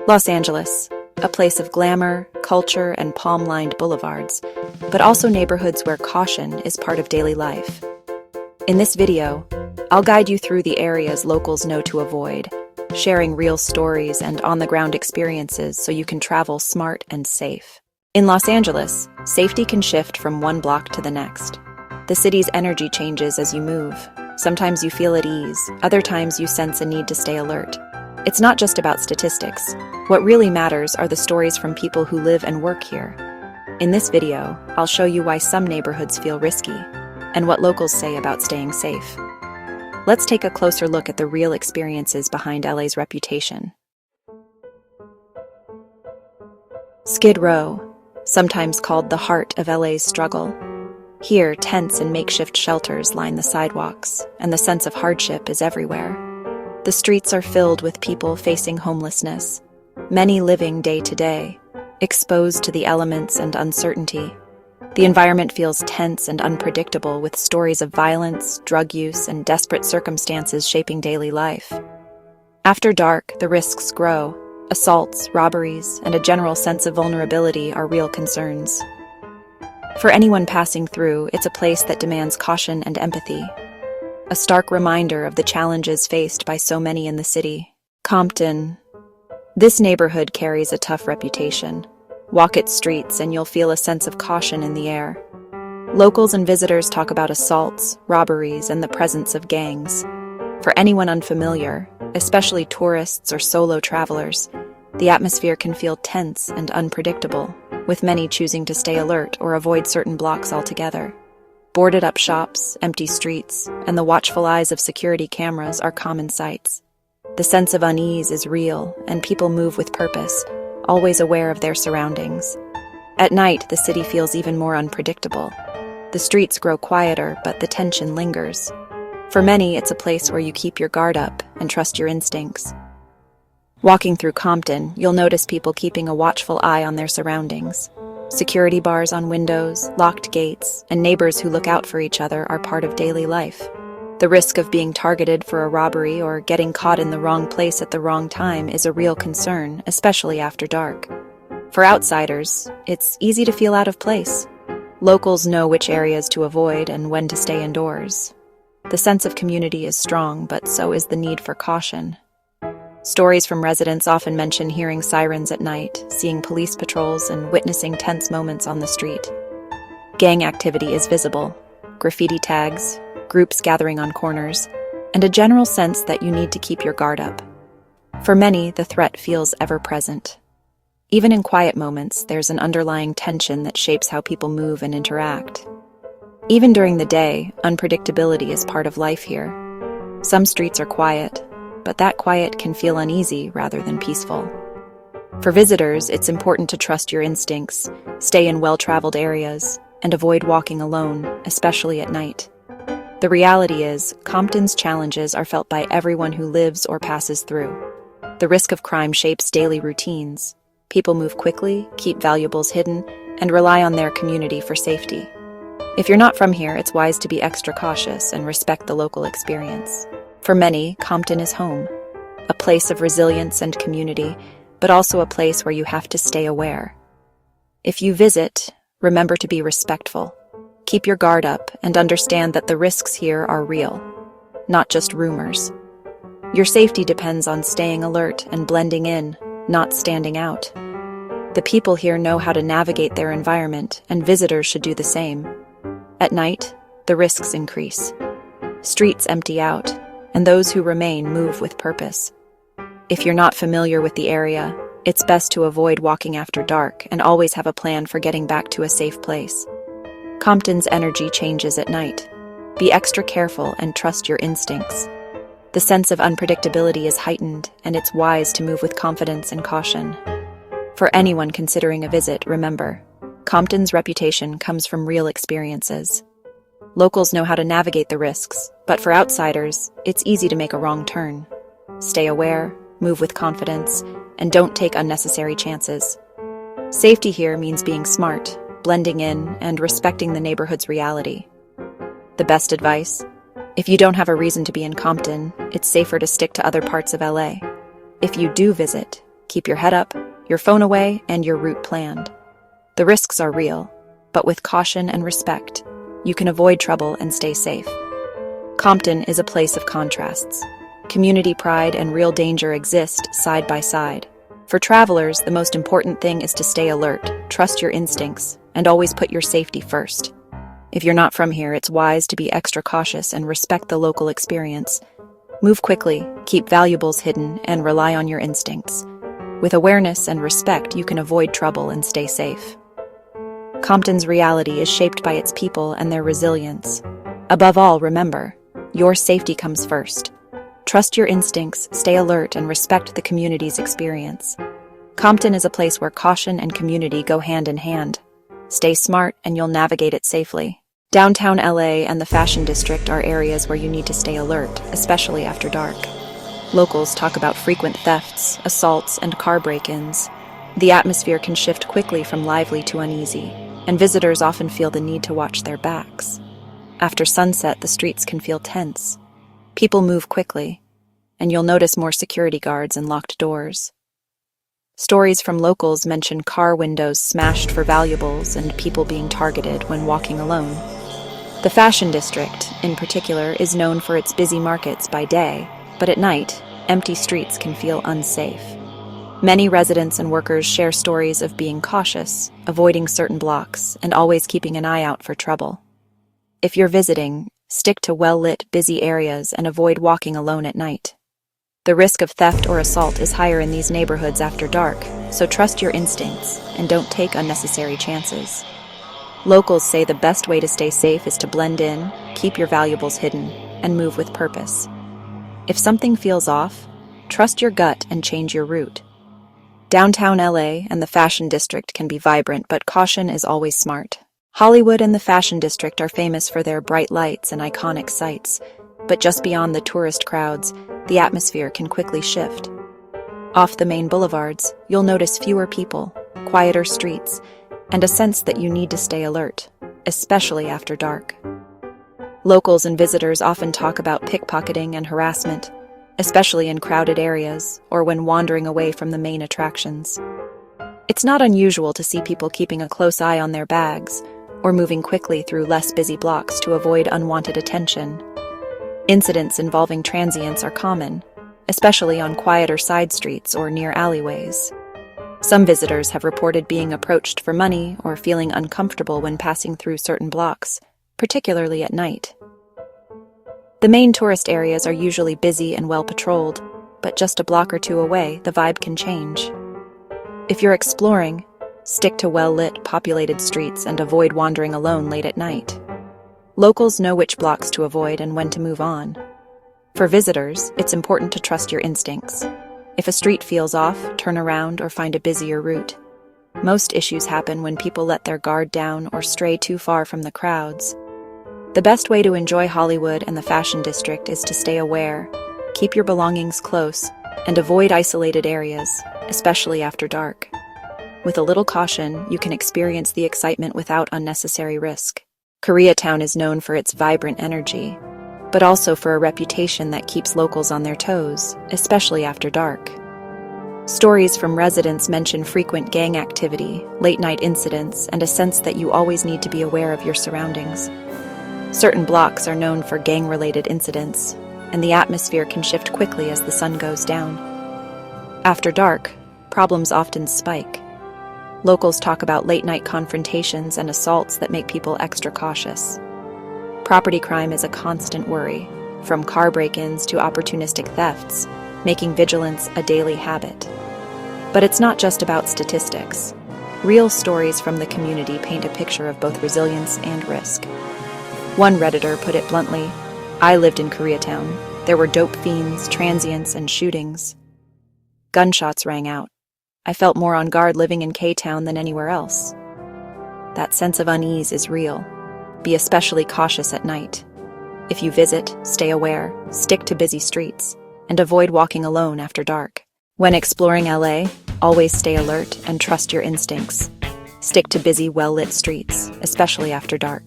Los Angeles, a place of glamour, culture, and palm-lined boulevards, but also neighborhoods where caution is part of daily life. In this video, I'll guide you through the areas locals know to avoid, sharing real stories and on-the-ground experiences so you can travel smart and safe. In Los Angeles, safety can shift from one block to the next. The city's energy changes as you move. Sometimes you feel at ease, other times you sense a need to stay alert. It's not just about statistics. What really matters are the stories from people who live and work here. In this video, I'll show you why some neighborhoods feel risky and what locals say about staying safe. Let's take a closer look at the real experiences behind LA's reputation. Skid Row, sometimes called the heart of LA's struggle. Here, tents and makeshift shelters line the sidewalks, and the sense of hardship is everywhere. The streets are filled with people facing homelessness, many living day to day, exposed to the elements and uncertainty. The environment feels tense and unpredictable, with stories of violence, drug use, and desperate circumstances shaping daily life. After dark, the risks grow. Assaults, robberies, and a general sense of vulnerability are real concerns. For anyone passing through, it's a place that demands caution and empathy. A stark reminder of the challenges faced by so many in the city. Compton. This neighborhood carries a tough reputation. Walk its streets and you'll feel a sense of caution in the air. Locals and visitors talk about assaults, robberies, and the presence of gangs. For anyone unfamiliar, especially tourists or solo travelers, the atmosphere can feel tense and unpredictable, with many choosing to stay alert or avoid certain blocks altogether. Boarded-up shops, empty streets, and the watchful eyes of security cameras are common sights. The sense of unease is real, and people move with purpose, always aware of their surroundings. At night, the city feels even more unpredictable. The streets grow quieter, but the tension lingers. For many, it's a place where you keep your guard up and trust your instincts. Walking through Compton, you'll notice people keeping a watchful eye on their surroundings. Security bars on windows, locked gates, and neighbors who look out for each other are part of daily life. The risk of being targeted for a robbery or getting caught in the wrong place at the wrong time is a real concern, especially after dark. For outsiders, it's easy to feel out of place. Locals know which areas to avoid and when to stay indoors. The sense of community is strong, but so is the need for caution. Stories from residents often mention hearing sirens at night, seeing police patrols, and witnessing tense moments on the street. Gang activity is visible. Graffiti tags, groups gathering on corners, and a general sense that you need to keep your guard up. For many, the threat feels ever-present. Even in quiet moments, there's an underlying tension that shapes how people move and interact. Even during the day, unpredictability is part of life here. Some streets are quiet, but that quiet can feel uneasy rather than peaceful. For visitors, it's important to trust your instincts, stay in well-traveled areas, and avoid walking alone, especially at night. The reality is, Compton's challenges are felt by everyone who lives or passes through. The risk of crime shapes daily routines. People move quickly, keep valuables hidden, and rely on their community for safety. If you're not from here, it's wise to be extra cautious and respect the local experience. For many, Compton is home, a place of resilience and community, but also a place where you have to stay aware. If you visit, remember to be respectful. Keep your guard up and understand that the risks here are real, not just rumors. Your safety depends on staying alert and blending in, not standing out. The people here know how to navigate their environment, and visitors should do the same. At night, the risks increase. Streets empty out, and those who remain move with purpose. If you're not familiar with the area, it's best to avoid walking after dark and always have a plan for getting back to a safe place. Compton's energy changes at night. Be extra careful and trust your instincts. The sense of unpredictability is heightened, and it's wise to move with confidence and caution. For anyone considering a visit, remember, Compton's reputation comes from real experiences. Locals know how to navigate the risks, but for outsiders, it's easy to make a wrong turn. Stay aware, move with confidence, and don't take unnecessary chances. Safety here means being smart, blending in, and respecting the neighborhood's reality. The best advice? If you don't have a reason to be in Compton, it's safer to stick to other parts of LA. If you do visit, Keep your head up, your phone away, and your route planned. The risks are real, but with caution and respect, you can avoid trouble and stay safe. Compton is a place of contrasts. Community pride and real danger exist side by side. For travelers, the most important thing is to stay alert, trust your instincts, and always put your safety first. If you're not from here, it's wise to be extra cautious and respect the local experience. Move quickly, keep valuables hidden, and rely on your instincts. With awareness and respect, you can avoid trouble and stay safe. Compton's reality is shaped by its people and their resilience. Above all, remember, your safety comes first. Trust your instincts, stay alert, and respect the community's experience. Compton is a place where caution and community go hand in hand. Stay smart and you'll navigate it safely. Downtown LA and the Fashion District are areas where you need to stay alert, especially after dark. Locals talk about frequent thefts, assaults, and car break-ins. The atmosphere can shift quickly from lively to uneasy, and visitors often feel the need to watch their backs. After sunset, the streets can feel tense. People move quickly, and you'll notice more security guards and locked doors. Stories from locals mention car windows smashed for valuables and people being targeted when walking alone. The Fashion District, in particular, is known for its busy markets by day, but at night, empty streets can feel unsafe. Many residents and workers share stories of being cautious, avoiding certain blocks, and always keeping an eye out for trouble. If you're visiting, stick to well-lit, busy areas and avoid walking alone at night. The risk of theft or assault is higher in these neighborhoods after dark, so trust your instincts and don't take unnecessary chances. Locals say the best way to stay safe is to blend in, keep your valuables hidden, and move with purpose. If something feels off, trust your gut and change your route. Downtown LA and the Fashion District can be vibrant, but caution is always smart. Hollywood and the Fashion District are famous for their bright lights and iconic sights, but just beyond the tourist crowds, the atmosphere can quickly shift. Off the main boulevards, you'll notice fewer people, quieter streets, and a sense that you need to stay alert, especially after dark. Locals and visitors often talk about pickpocketing and harassment, especially in crowded areas or when wandering away from the main attractions. It's not unusual to see people keeping a close eye on their bags or moving quickly through less busy blocks to avoid unwanted attention. Incidents involving transients are common, especially on quieter side streets or near alleyways. Some visitors have reported being approached for money or feeling uncomfortable when passing through certain blocks, particularly at night. The main tourist areas are usually busy and well-patrolled, but just a block or two away, the vibe can change. If you're exploring, stick to well-lit, populated streets and avoid wandering alone late at night. Locals know which blocks to avoid and when to move on. For visitors, it's important to trust your instincts. If a street feels off, turn around or find a busier route. Most issues happen when people let their guard down or stray too far from the crowds. The best way to enjoy Hollywood and the Fashion District is to stay aware, keep your belongings close, and avoid isolated areas, especially after dark. With a little caution, you can experience the excitement without unnecessary risk. Koreatown is known for its vibrant energy, but also for a reputation that keeps locals on their toes, especially after dark. Stories from residents mention frequent gang activity, late-night incidents, and a sense that you always need to be aware of your surroundings. Certain blocks are known for gang-related incidents, and the atmosphere can shift quickly as the sun goes down. After dark, problems often spike. Locals talk about late-night confrontations and assaults that make people extra cautious. Property crime is a constant worry, from car break-ins to opportunistic thefts, making vigilance a daily habit. But it's not just about statistics. Real stories from the community paint a picture of both resilience and risk. One Redditor put it bluntly, "I lived in Koreatown. There were dope fiends, transients, and shootings. Gunshots rang out. I felt more on guard living in K-Town than anywhere else." That sense of unease is real. Be especially cautious at night. If you visit, stay aware, stick to busy streets, and avoid walking alone after dark. When exploring LA, always stay alert and trust your instincts. Stick to busy, well-lit streets, especially after dark.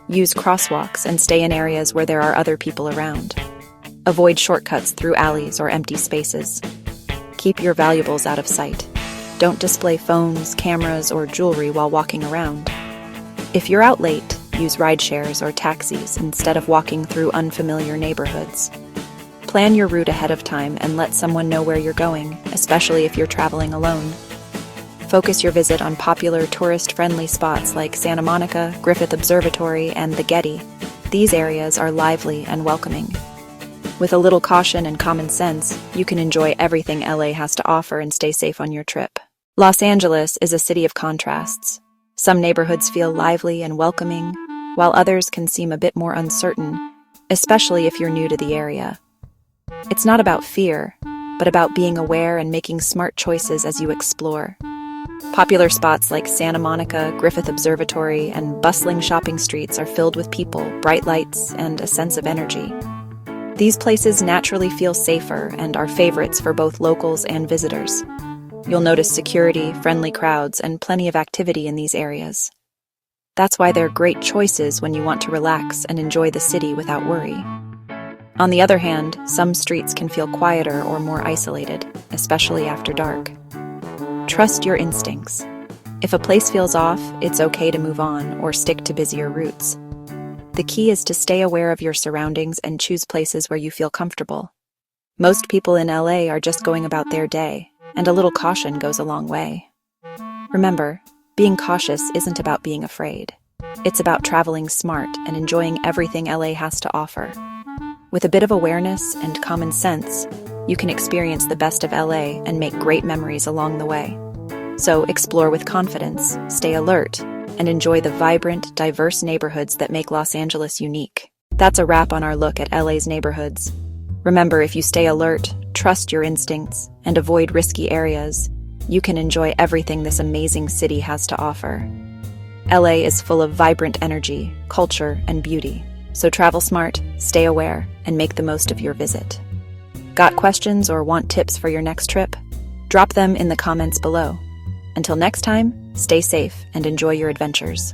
Use crosswalks and stay in areas where there are other people around. Avoid shortcuts through alleys or empty spaces. Keep your valuables out of sight. Don't display phones, cameras, or jewelry while walking around. If you're out late, use rideshares or taxis instead of walking through unfamiliar neighborhoods. Plan your route ahead of time and let someone know where you're going, especially if you're traveling alone. Focus your visit on popular tourist-friendly spots like Santa Monica, Griffith Observatory, and the Getty. These areas are lively and welcoming. With a little caution and common sense, you can enjoy everything LA has to offer and stay safe on your trip. Los Angeles is a city of contrasts. Some neighborhoods feel lively and welcoming, while others can seem a bit more uncertain, especially if you're new to the area. It's not about fear, but about being aware and making smart choices as you explore. Popular spots like Santa Monica, Griffith Observatory, and bustling shopping streets are filled with people, bright lights, and a sense of energy. These places naturally feel safer and are favorites for both locals and visitors. You'll notice security, friendly crowds, and plenty of activity in these areas. That's why they're great choices when you want to relax and enjoy the city without worry. On the other hand, some streets can feel quieter or more isolated, especially after dark. Trust your instincts. If a place feels off, it's okay to move on or stick to busier routes. The key is to stay aware of your surroundings and choose places where you feel comfortable. Most people in LA are just going about their day, and a little caution goes a long way. Remember, being cautious isn't about being afraid. It's about traveling smart and enjoying everything LA has to offer. With a bit of awareness and common sense, you can experience the best of LA and make great memories along the way. So explore with confidence, stay alert, and enjoy the vibrant, diverse neighborhoods that make Los Angeles unique. That's a wrap on our look at LA's neighborhoods. Remember, if you stay alert, trust your instincts, and avoid risky areas, you can enjoy everything this amazing city has to offer. LA is full of vibrant energy, culture, and beauty. So travel smart, stay aware, and make the most of your visit. Got questions or want tips for your next trip? Drop them in the comments below. Until next time, stay safe and enjoy your adventures.